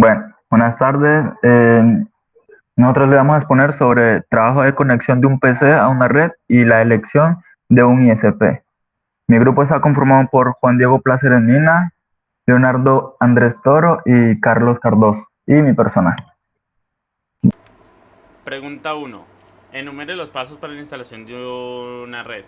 Bueno, buenas tardes. Nosotros le vamos a exponer sobre trabajo de conexión de un PC a una red y la elección de un ISP. Mi grupo está conformado por Juan Diego Pláceres Mina, Leonardo Andrés Toro y Carlos Cardoso, y mi persona. Pregunta 1. Enumere los pasos para la instalación de una red.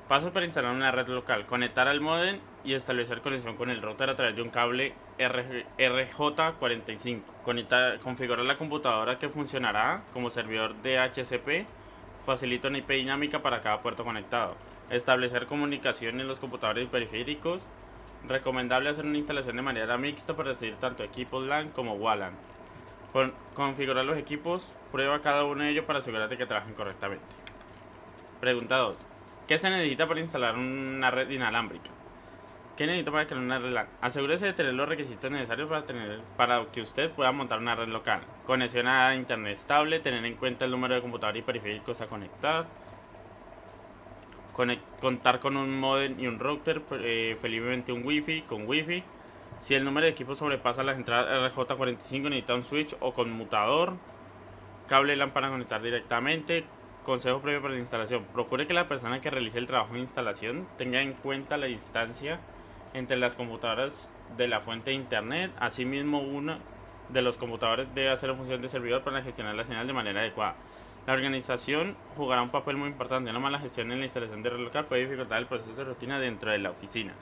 Pasos para instalar una red local. Conectar al módem y establecer conexión con el router a través de un cable RJ45. Configurar la computadora que funcionará como servidor DHCP. Facilita una IP dinámica para cada puerto conectado. Establecer comunicación en los computadores y periféricos. Recomendable hacer una instalación de manera mixta para recibir tanto equipos LAN como WLAN. Configurar los equipos, prueba cada uno de ellos para asegurarte que trabajen correctamente. Pregunta 2. ¿Qué se necesita para instalar una red inalámbrica? ¿Qué necesita para crear una red LAN? Asegúrese de tener los requisitos necesarios para que usted pueda montar una red local. Conexión a internet estable, tener en cuenta el número de computadores y periféricos a conectar. Contar con un modem y un router, felizmente un wifi con wifi. Si el número de equipos sobrepasa las entradas RJ45, necesita un switch o conmutador. Cable LAN para conectar directamente. Consejo previo para la instalación. Procure que la persona que realice el trabajo de instalación tenga en cuenta la distancia entre las computadoras de la fuente de internet. Asimismo, uno de los computadores debe hacer la función de servidor para gestionar la señal de manera adecuada. La organización jugará un papel muy importante. Una mala gestión en la instalación de red local puede dificultar el proceso de rutina dentro de la oficina.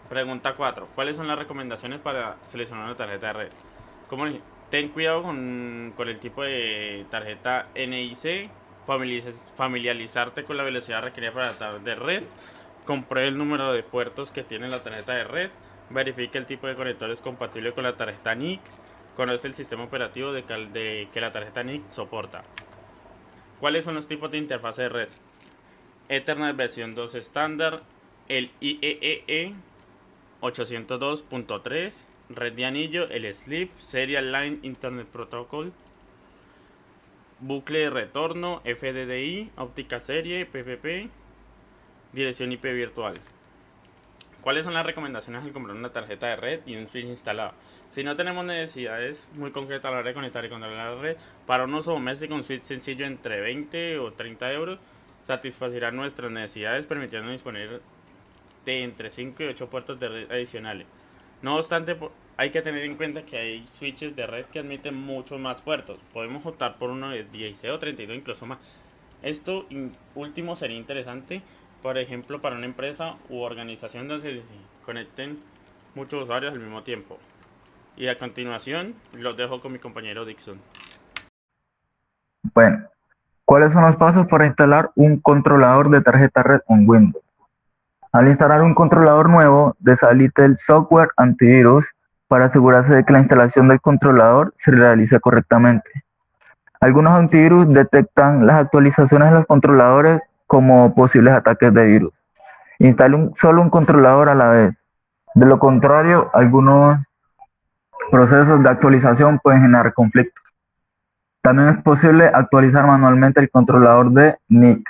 Pregunta 4. ¿Cuáles son las recomendaciones para seleccionar una tarjeta de red? Ten cuidado con el tipo de tarjeta NIC. Familiarizarte con la velocidad requerida para la tarjeta de red. Compruebe el número de puertos que tiene la tarjeta de red. Verifique el tipo de conector es compatible con la tarjeta NIC. Conoce el sistema operativo que la tarjeta NIC soporta. ¿Cuáles son los tipos de interfaz de red? Ethernet versión 2 estándar. El IEEE 802.3, red de anillo, el SLIP, Serial Line Internet Protocol, bucle de retorno, FDDI, óptica serie, PPP, dirección IP virtual. ¿Cuáles son las recomendaciones al comprar una tarjeta de red y un switch instalado? Si no tenemos necesidades muy concretas a la hora de conectar y controlar la red, para un uso doméstico un switch sencillo entre 20 o 30 euros satisfacirá nuestras necesidades, permitiendo disponer de entre 5 y 8 puertos de red adicionales. No obstante, hay que tener en cuenta que hay switches de red que admiten muchos más puertos. Podemos optar por uno de 16 o 32, incluso más. Esto último sería interesante, por ejemplo, para una empresa u organización donde se conecten muchos usuarios al mismo tiempo. Y a continuación, los dejo con mi compañero Dixon. Bueno, ¿cuáles son los pasos para instalar un controlador de tarjeta red en Windows? Al instalar un controlador nuevo, deshabilite el software antivirus para asegurarse de que la instalación del controlador se realice correctamente. Algunos antivirus detectan las actualizaciones de los controladores como posibles ataques de virus. Instale solo un controlador a la vez. De lo contrario, algunos procesos de actualización pueden generar conflictos. También es posible actualizar manualmente el controlador de NIC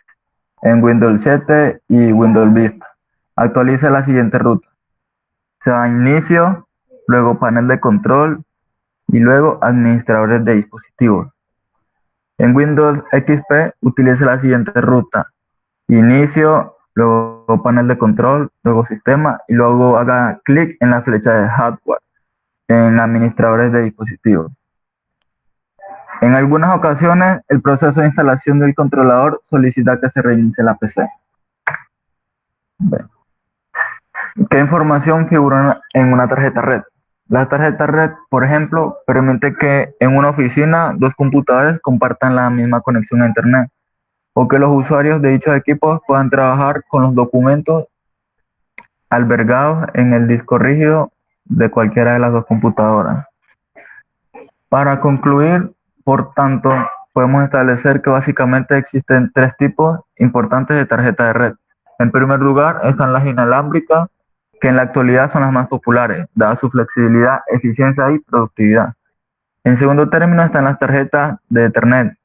en Windows 7 y Windows Vista. Actualice la siguiente ruta. Se va a inicio, luego panel de control y luego administradores de dispositivos. En Windows XP utilice la siguiente ruta. Inicio, luego panel de control, luego sistema y luego haga clic en la flecha de hardware en administradores de dispositivos. En algunas ocasiones, el proceso de instalación del controlador solicita que se reinicie la PC. Bien. ¿Qué información figura en una tarjeta red? La tarjeta red, por ejemplo, permite que en una oficina dos computadores compartan la misma conexión a Internet o que los usuarios de dichos equipos puedan trabajar con los documentos albergados en el disco rígido de cualquiera de las dos computadoras. Para concluir, por tanto, podemos establecer que básicamente existen tres tipos importantes de tarjeta de red. En primer lugar, están las inalámbricas, que en la actualidad son las más populares, dada su flexibilidad, eficiencia y productividad. En segundo término están las tarjetas de Ethernet,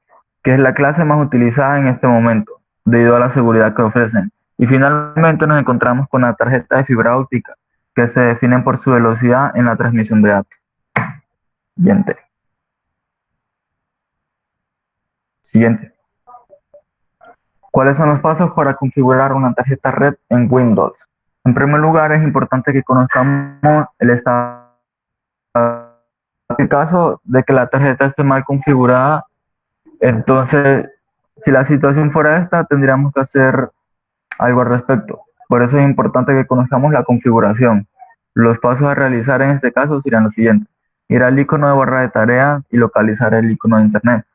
que es la clase más utilizada en este momento, debido a la seguridad que ofrecen. Y finalmente nos encontramos con la tarjeta de fibra óptica, que se definen por su velocidad en la transmisión de datos. Siguiente. Siguiente. ¿Cuáles son los pasos para configurar una tarjeta red en Windows? En primer lugar, es importante que conozcamos el estado. En caso de que la tarjeta esté mal configurada, entonces, si la situación fuera esta, tendríamos que hacer algo al respecto. Por eso es importante que conozcamos la configuración. Los pasos a realizar en este caso serían los siguientes. Ir al icono de barra de tareas y localizar el icono de Internet.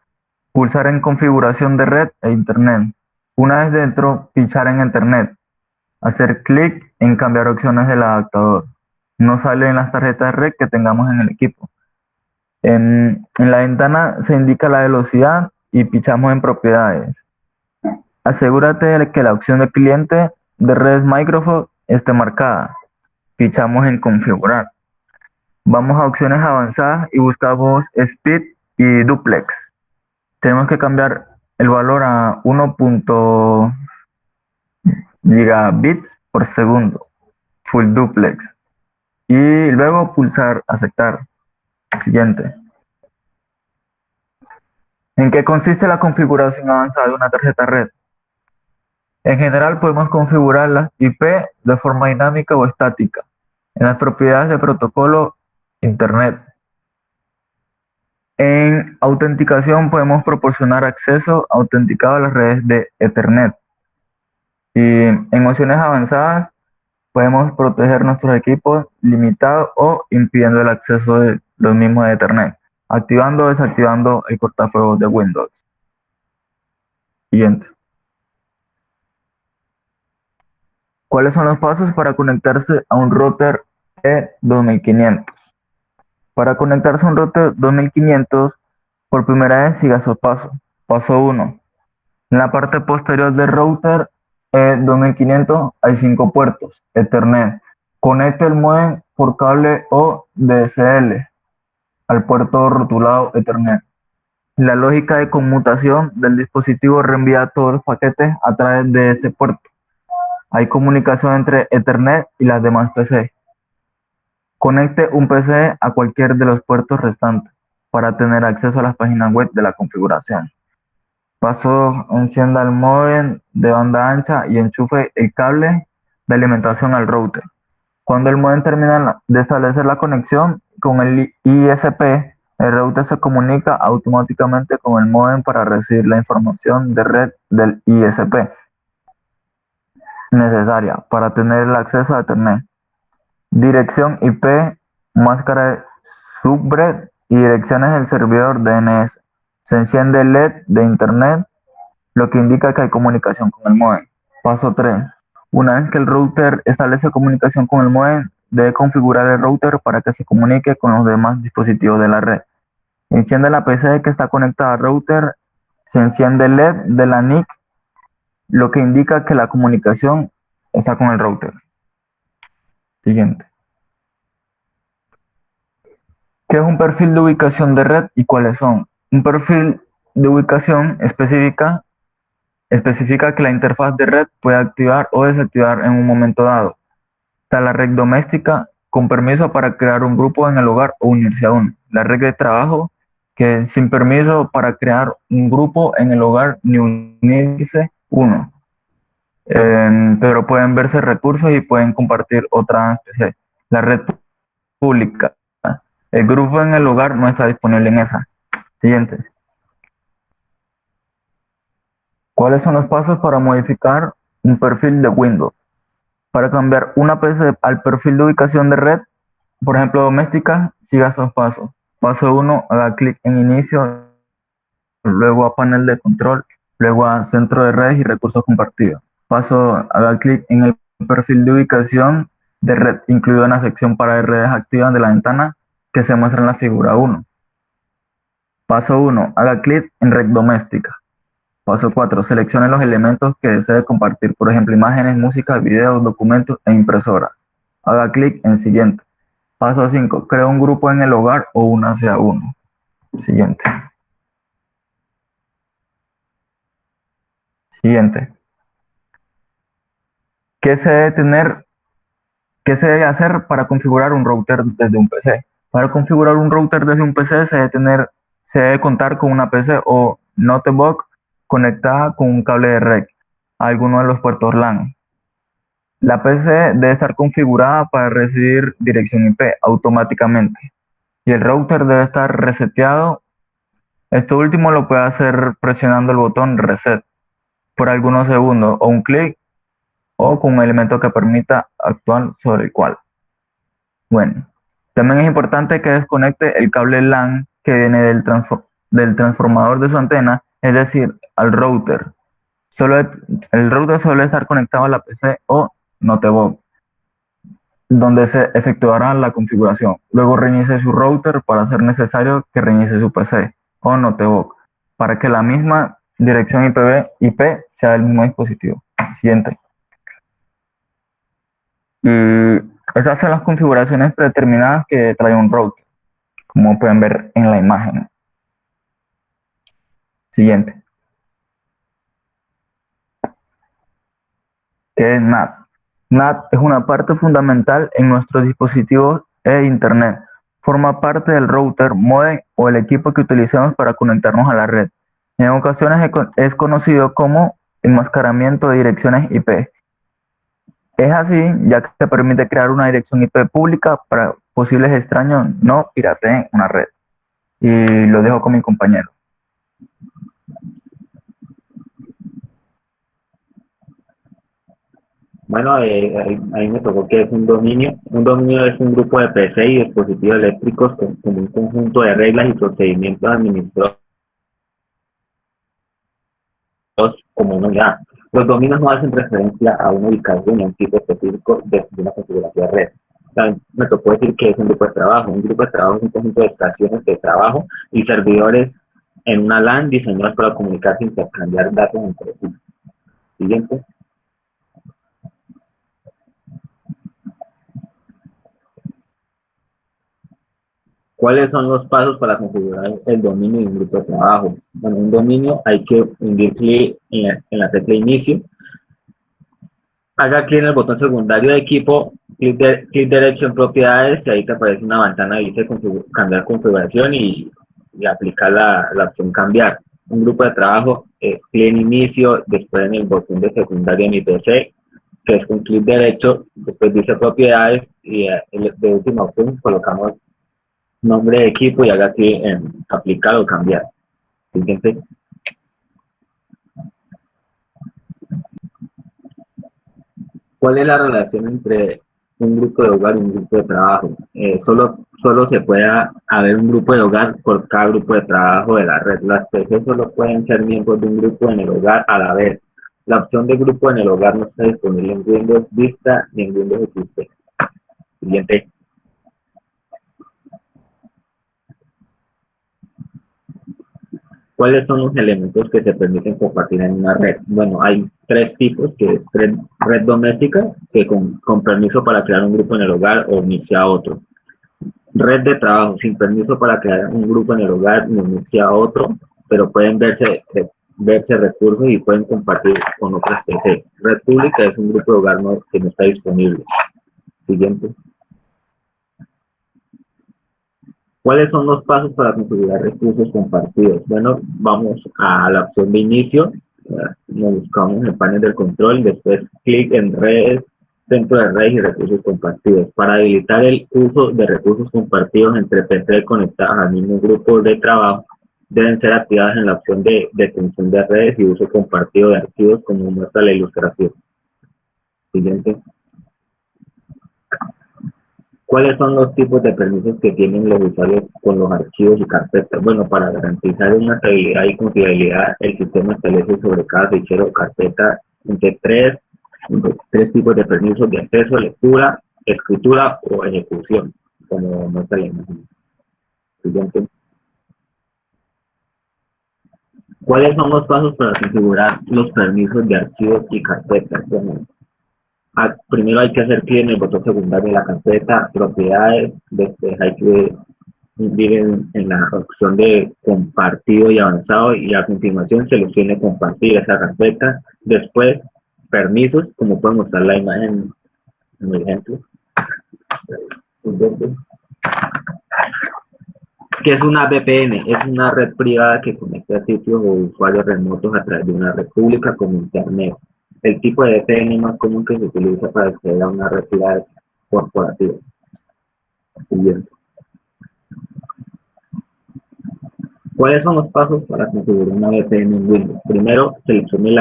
Pulsar en configuración de red e Internet. Una vez dentro, pinchar en Internet. Hacer clic en cambiar opciones del adaptador. No salen las tarjetas red que tengamos en el equipo. En la ventana se indica la velocidad y pinchamos en propiedades. Asegúrate de que la opción de cliente de redes Microsoft esté marcada. Pinchamos en configurar. Vamos a opciones avanzadas y buscamos Speed y Duplex. Tenemos que cambiar el valor a 1. Gigabits por segundo, Full Duplex. Y luego pulsar aceptar. Siguiente. ¿En qué consiste la configuración avanzada de una tarjeta red? En general podemos configurar las IP de forma dinámica o estática en las propiedades de protocolo Internet. En autenticación podemos proporcionar acceso autenticado a las redes de Ethernet. Y en opciones avanzadas podemos proteger nuestros equipos limitado o impidiendo el acceso de los mismos de Ethernet, activando o desactivando el cortafuegos de Windows. Siguiente. ¿Cuáles son los pasos para conectarse a un router E2500? Para conectarse a un router 2500, por primera vez siga esos pasos. Paso 1. En la parte posterior del router E2500 hay 5 puertos Ethernet. Conecte el modem por cable o DSL al puerto rotulado Ethernet. La lógica de conmutación del dispositivo reenvía todos los paquetes a través de este puerto. Hay comunicación entre Ethernet y las demás PC. Conecte un PC a cualquier de los puertos restantes para tener acceso a las páginas web de la configuración. Paso, encienda el módem de banda ancha y enchufe el cable de alimentación al router. Cuando el módem termina de establecer la conexión con el ISP, el router se comunica automáticamente con el módem para recibir la información de red del ISP necesaria para tener el acceso a Ethernet. Dirección IP, máscara de subred y direcciones del servidor DNS. Se enciende el LED de Internet, lo que indica que hay comunicación con el módem. Paso 3. Una vez que el router establece comunicación con el módem, debe configurar el router para que se comunique con los demás dispositivos de la red. Enciende la PC que está conectada al router, se enciende el LED de la NIC, lo que indica que la comunicación está con el router. Siguiente. ¿Qué es un perfil de ubicación de red y cuáles son? Un perfil de ubicación especifica que la interfaz de red puede activar o desactivar en un momento dado. Está la red doméstica, con permiso para crear un grupo en el hogar o unirse a uno. La red de trabajo, que es sin permiso para crear un grupo en el hogar ni unirse uno. Pero pueden verse recursos y pueden compartir otras PC. La red pública. El grupo en el hogar no está disponible en esa. Siguiente. ¿Cuáles son los pasos para modificar un perfil de Windows? Para cambiar una PC al perfil de ubicación de red, por ejemplo doméstica, siga esos pasos. Paso 1, haga clic en inicio, luego a panel de control, luego a centro de redes y recursos compartidos. Paso, haga clic en el perfil de ubicación de red, incluido en la sección para redes activas de la ventana que se muestra en la figura 1. Paso 1, haga clic en red doméstica. Paso 4, seleccione los elementos que desee compartir, por ejemplo, imágenes, música, videos, documentos e impresora. Haga clic en siguiente. Paso 5, crea un grupo en el hogar o únase a uno. Siguiente. Siguiente. ¿Qué se debe hacer para configurar un router desde un PC? Para configurar un router desde un PC se debe contar con una PC o notebook conectada con un cable de red a alguno de los puertos LAN. La PC debe estar configurada para recibir dirección IP automáticamente y el router debe estar reseteado. Esto último lo puede hacer presionando el botón Reset por algunos segundos o un clic o con un elemento que permita actuar sobre el cual. Bueno, también es importante que desconecte el cable LAN que viene del transformador de su antena, es decir, al router. El router suele estar conectado a la PC o notebook, donde se efectuará la configuración. Luego reinicie su router para ser necesario que reinicie su PC o notebook, para que la misma dirección IP sea del mismo dispositivo. Siguiente. Y esas son las configuraciones predeterminadas que trae un router, como pueden ver en la imagen. Siguiente. ¿Qué es NAT? NAT es una parte fundamental en nuestros dispositivos e Internet. Forma parte del router, módem o el equipo que utilicemos para conectarnos a la red. En ocasiones es conocido como enmascaramiento de direcciones IP. Es así, ya que permite crear una dirección IP pública para posibles extraños no pirateen una red. Y lo dejo con mi compañero. Bueno, ahí me tocó que es un dominio. Un dominio es un grupo de PC y dispositivos eléctricos con un conjunto de reglas y procedimientos administrados como una unidad. Los dominios no hacen referencia a una ubicación y a un tipo específico de una configuración de red. También me tocó decir que es un grupo de trabajo. Un grupo de trabajo es un conjunto de estaciones de trabajo y servidores en una LAN diseñados para comunicarse e intercambiar datos entre sí. Siguiente. ¿Cuáles son los pasos para configurar el dominio de un grupo de trabajo? Bueno, un dominio hay que hundir clic en la tecla inicio, haga clic en el botón secundario de equipo, clic derecho en propiedades y ahí te aparece una ventana que dice cambiar configuración y aplicar la opción cambiar. Un grupo de trabajo es clic en inicio, después en el botón de secundario en mi PC, que es con clic derecho, después dice propiedades y de última opción colocamos nombre de equipo y haga clic en aplicar o cambiar. Siguiente. ¿Cuál es la relación entre un grupo de hogar y un grupo de trabajo? Solo se puede haber un grupo de hogar por cada grupo de trabajo de la red. Las PCs solo pueden ser miembros de un grupo en el hogar a la vez. La opción de grupo en el hogar no está disponible en Windows Vista ni en Windows XP. Siguiente. ¿Cuáles son los elementos que se permiten compartir en una red? Bueno, hay tres tipos, que es red doméstica, que con permiso para crear un grupo en el hogar o unirse a otro. Red de trabajo, sin permiso para crear un grupo en el hogar ni unirse a otro, pero pueden verse recursos y pueden compartir con otros PC. Red pública es un grupo de hogar que no está disponible. Siguiente. ¿Cuáles son los pasos para configurar recursos compartidos? Bueno, vamos a la opción de inicio, nos buscamos el panel del control, después clic en redes, centro de redes y recursos compartidos. Para habilitar el uso de recursos compartidos entre PC conectados al mismo grupo de trabajo, deben ser activadas en la opción de detención de redes y uso compartido de archivos como muestra la ilustración. Siguiente. ¿Cuáles son los tipos de permisos que tienen los usuarios con los archivos y carpetas? Bueno, para garantizar una estabilidad y confiabilidad, el sistema establece sobre cada fichero o carpeta entre tres tipos de permisos de acceso, lectura, escritura o ejecución, como muestra la imagen. Siguiente. ¿Cuáles son los pasos para configurar los permisos de archivos y carpetas? Bueno, primero hay que hacer clic en el botón secundario de la carpeta, propiedades, después hay que ir en la opción de compartido y avanzado y a continuación seleccione compartir esa carpeta, después permisos, como pueden mostrar la imagen en el ejemplo. ¿Qué es una VPN? Es una red privada que conecta sitios o usuarios remotos a través de una red pública como Internet. El tipo de VPN más común que se utiliza para acceder a una red privada es corporativa. Siguiente. ¿Cuáles son los pasos para configurar una VPN en Windows? Primero, seleccione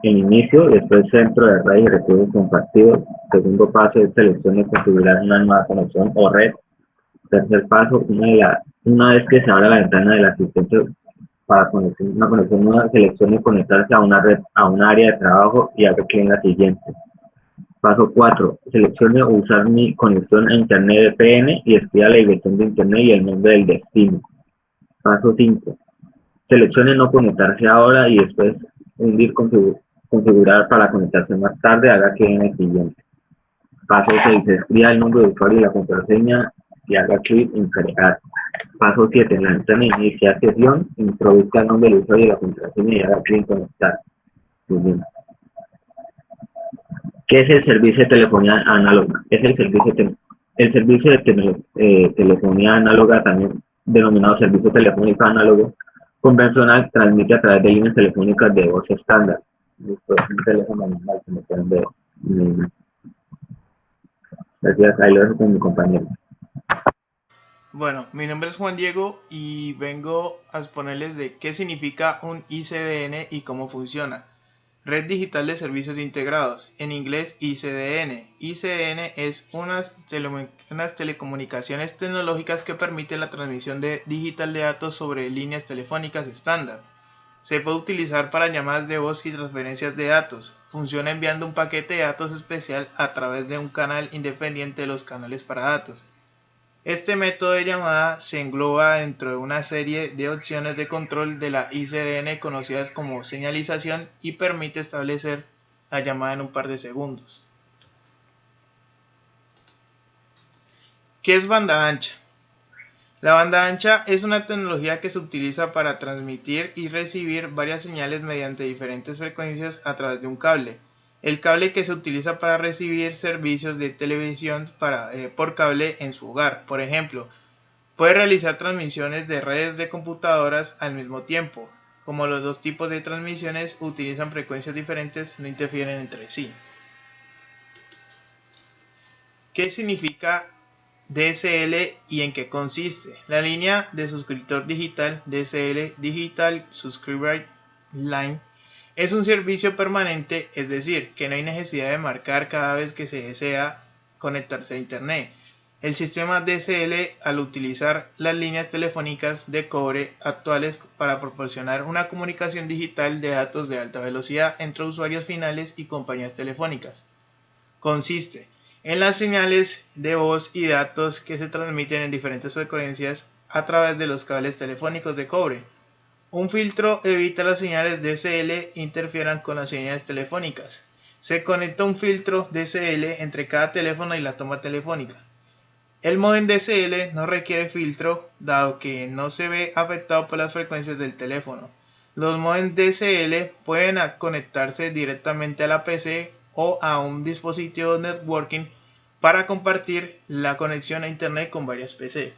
el inicio, después centro de red y recursos compartidos. Segundo paso es seleccione configurar una nueva conexión o red. Tercer paso, una vez que se abra la ventana del asistente para una conexión nueva, seleccione conectarse a una red, a un área de trabajo y haga clic en la siguiente. Paso 4. Seleccione usar mi conexión a Internet VPN y escriba la dirección de Internet y el nombre del destino. Paso 5. Seleccione no conectarse ahora y después hundir configurar para conectarse más tarde, haga clic en el siguiente. Paso 6. Escriba el nombre de usuario y la contraseña y haga clic en crear. Paso 7. En la ventana de iniciación, introduzca el nombre del usuario y la contraseña y haga clic en conectar. ¿Qué es el servicio de telefonía análoga? Es el servicio de telefonía análoga, también denominado servicio telefónico análogo, convencional, transmite a través de líneas telefónicas de voz estándar. Esto es un teléfono normal, como pueden ver. Gracias, ahí lo dejo con mi compañero. Bueno, mi nombre es Juan Diego y vengo a exponerles de qué significa un ICDN y cómo funciona. Red Digital de Servicios Integrados, en inglés ICDN. ICDN es unas telecomunicaciones tecnológicas que permiten la transmisión digital de datos sobre líneas telefónicas estándar. Se puede utilizar para llamadas de voz y transferencias de datos. Funciona enviando un paquete de datos especial a través de un canal independiente de los canales para datos. Este método de llamada se engloba dentro de una serie de opciones de control de la ICDN conocidas como señalización y permite establecer la llamada en un par de segundos. ¿Qué es banda ancha? La banda ancha es una tecnología que se utiliza para transmitir y recibir varias señales mediante diferentes frecuencias a través de un cable. El cable que se utiliza para recibir servicios de televisión por cable en su hogar, por ejemplo, puede realizar transmisiones de redes de computadoras al mismo tiempo. Como los dos tipos de transmisiones utilizan frecuencias diferentes, no interfieren entre sí. ¿Qué significa DSL y en qué consiste? La línea de suscriptor digital, DSL, Digital Subscriber Line, es un servicio permanente, es decir, que no hay necesidad de marcar cada vez que se desea conectarse a Internet. El sistema DSL, al utilizar las líneas telefónicas de cobre actuales para proporcionar una comunicación digital de datos de alta velocidad entre usuarios finales y compañías telefónicas, consiste en las señales de voz y datos que se transmiten en diferentes frecuencias a través de los cables telefónicos de cobre. Un filtro evita las señales DSL interfieran con las señales telefónicas. Se conecta un filtro DSL entre cada teléfono y la toma telefónica. El módem DSL no requiere filtro, dado que no se ve afectado por las frecuencias del teléfono. Los módems DSL pueden conectarse directamente a la PC o a un dispositivo networking para compartir la conexión a Internet con varias PC.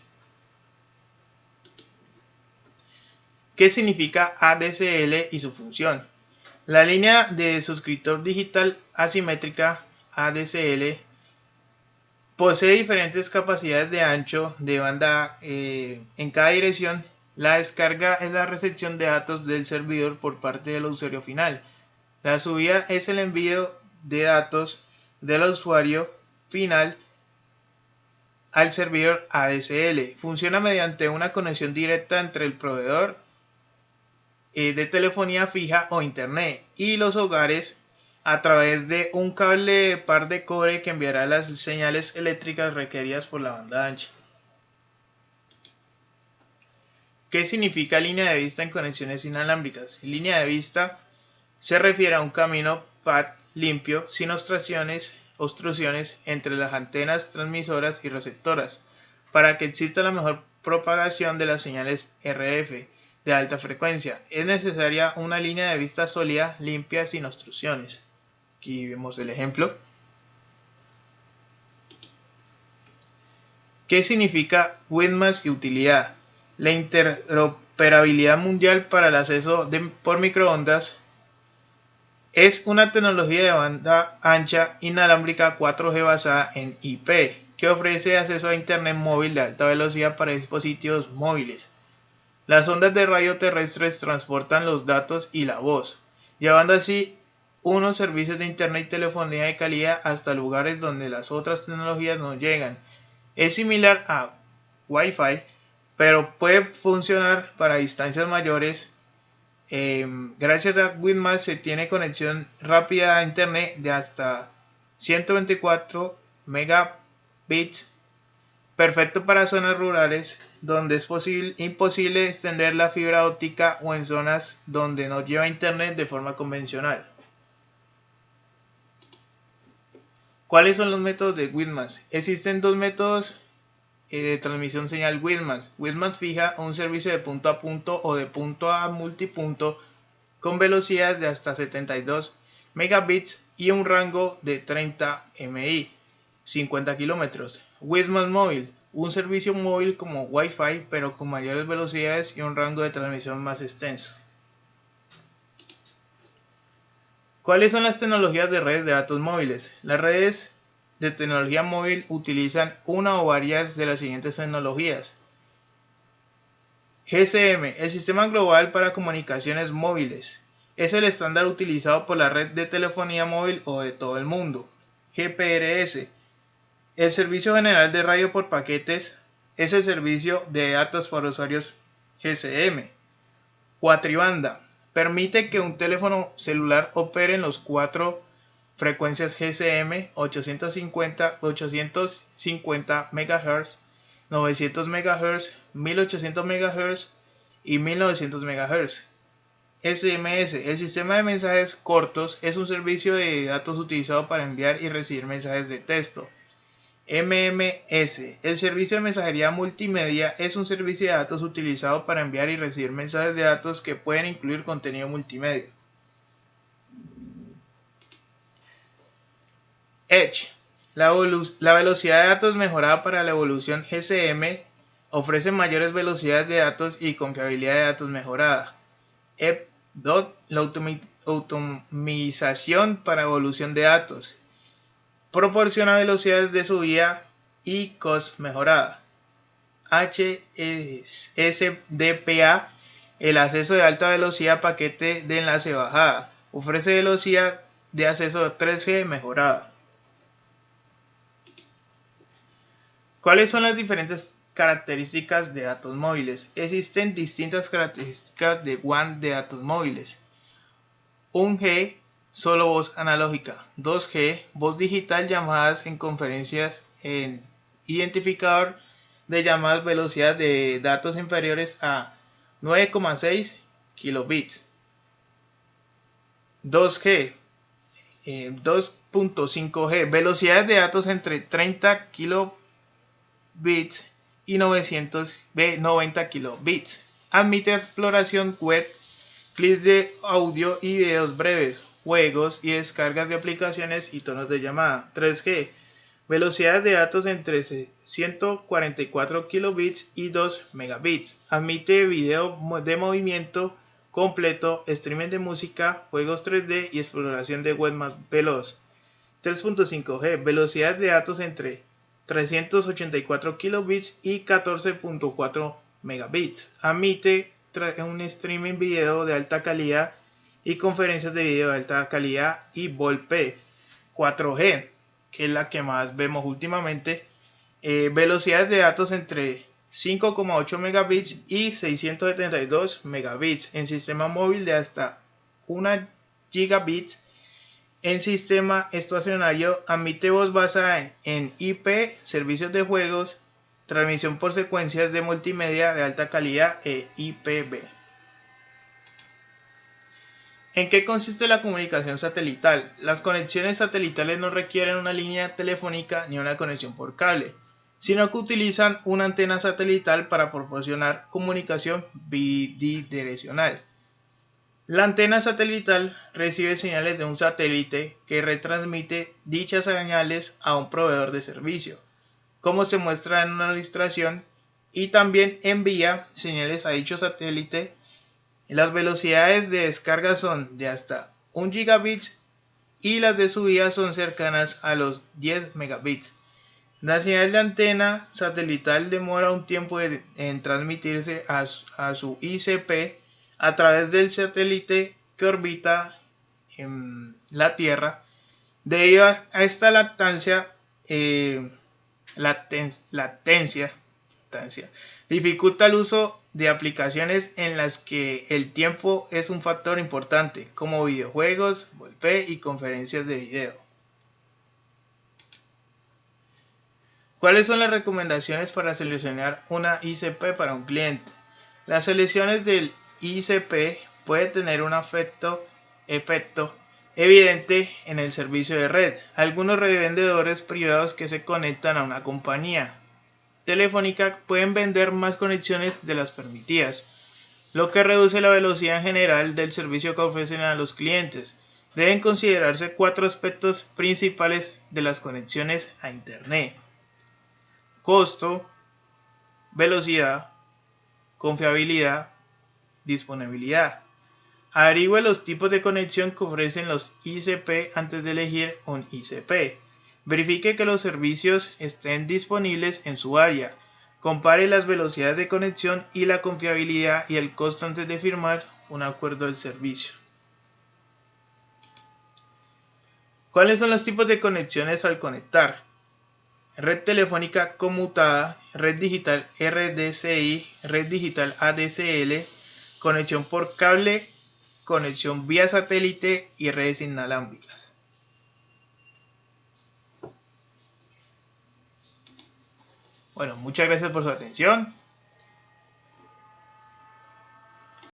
¿Qué significa ADSL y su función? La línea de suscriptor digital asimétrica ADSL posee diferentes capacidades de ancho de banda en cada dirección. La descarga es la recepción de datos del servidor por parte del usuario final. La subida es el envío de datos del usuario final al servidor ADSL. Funciona mediante una conexión directa entre el proveedor de telefonía fija o internet y los hogares a través de un cable par de cobre que enviará las señales eléctricas requeridas por la banda ancha. ¿Qué significa línea de vista en conexiones inalámbricas? Línea de vista se refiere a un camino PAD limpio, sin obstrucciones entre las antenas transmisoras y receptoras, para que exista la mejor propagación de las señales RF de alta frecuencia. Es necesaria una línea de vista sólida, limpia, sin obstrucciones. Aquí vemos el ejemplo. ¿Qué significa WinMAX y utilidad? La interoperabilidad mundial para el acceso por microondas es una tecnología de banda ancha inalámbrica 4G basada en IP que ofrece acceso a Internet móvil de alta velocidad para dispositivos móviles. Las ondas de radio terrestres transportan los datos y la voz, llevando así unos servicios de Internet y telefonía de calidad hasta lugares donde las otras tecnologías no llegan. Es similar a Wi-Fi, pero puede funcionar para distancias mayores. Gracias a WinMAX se tiene conexión rápida a Internet de hasta 124 megabits, perfecto para zonas rurales donde es imposible extender la fibra óptica o en zonas donde no lleva Internet de forma convencional. ¿Cuáles son los métodos de WinMAX? Existen dos métodos de transmisión señal WinMAX. WinMAX fija un servicio de punto a punto o de punto a multipunto con velocidades de hasta 72 megabits y un rango de 30 MI, 50 kilómetros. WinMAX móvil, un servicio móvil como Wi-Fi pero con mayores velocidades y un rango de transmisión más extenso. ¿Cuáles son las tecnologías de redes de datos móviles? Las redes de tecnología móvil utilizan una o varias de las siguientes tecnologías. GSM, el Sistema Global para Comunicaciones Móviles. Es el estándar utilizado por la red de telefonía móvil o de todo el mundo. GPRS, el Servicio General de Radio por Paquetes, es el servicio de datos para usuarios GSM. Cuatribanda, permite que un teléfono celular opere en los 4 frecuencias GSM, 850 MHz, 900 MHz, 1800 MHz y 1900 MHz. SMS, el sistema de mensajes cortos, es un servicio de datos utilizado para enviar y recibir mensajes de texto. MMS, el servicio de mensajería multimedia, es un servicio de datos utilizado para enviar y recibir mensajes de datos que pueden incluir contenido multimedia. Edge, la velocidad de datos mejorada para la evolución GSM, ofrece mayores velocidades de datos y confiabilidad de datos mejorada. EPDOT, la automización para evolución de datos, proporciona velocidades de subida y cost mejorada. HSDPA, el acceso de alta velocidad paquete de enlace bajada, ofrece velocidad de acceso 3G mejorada. ¿Cuáles son las diferentes características de datos móviles? Existen distintas características de WAN de datos móviles. 1G, solo voz analógica. 2G, voz digital, llamadas en conferencias en identificador de llamadas, velocidad de datos inferiores a 9,6 kilobits. 2G, 2.5G, velocidades de datos entre 30 kilobits y 90 kilobits. Admite exploración web, clics de audio y videos breves, juegos y descargas de aplicaciones y tonos de llamada. 3G, velocidades de datos entre 144 kilobits y 2 megabits. Admite video de movimiento completo, streaming de música, juegos 3D y exploración de web más veloz. 3.5G, velocidades de datos entre 384 kilobits y 14.4 megabits. Admite un streaming video de alta calidad y conferencias de video de alta calidad y VoLP. 4G, que es la que más vemos últimamente, velocidades de datos entre 5,8 megabits y 672 megabits en sistema móvil de hasta 1 gigabit. En sistema estacionario admite voz basada en IP, servicios de juegos, transmisión por secuencias de multimedia de alta calidad e IPv. ¿En qué consiste la comunicación satelital? Las conexiones satelitales no requieren una línea telefónica ni una conexión por cable, sino que utilizan una antena satelital para proporcionar comunicación bidireccional. La antena satelital recibe señales de un satélite que retransmite dichas señales a un proveedor de servicio. como se muestra en una ilustración, y también envía señales a dicho satélite. Las velocidades de descarga son de hasta 1 gigabit y las de subida son cercanas a los 10 megabits. La señal de antena satelital demora un tiempo en transmitirse a su ICP a través del satélite que orbita en la Tierra. Debido a esta latencia dificulta el uso de aplicaciones en las que el tiempo es un factor importante, como videojuegos, VoIP y conferencias de video. ¿Cuáles son las recomendaciones para seleccionar una ICP para un cliente? Las selecciones del ICP pueden tener un efecto evidente en el servicio de red. Algunos revendedores privados que se conectan a una compañía telefónica pueden vender más conexiones de las permitidas, lo que reduce la velocidad en general del servicio que ofrecen a los clientes. Deben considerarse 4 aspectos principales de las conexiones a Internet: costo, velocidad, confiabilidad, disponibilidad. Averigüe los tipos de conexión que ofrecen los ICP antes de elegir un ICP. Verifique que los servicios estén disponibles en su área. Compare las velocidades de conexión y la confiabilidad y el costo antes de firmar un acuerdo del servicio. ¿Cuáles son los tipos de conexiones al conectar? Red telefónica conmutada, red digital RDCI, red digital ADSL, conexión por cable, conexión vía satélite y redes inalámbricas. Bueno, muchas gracias por su atención.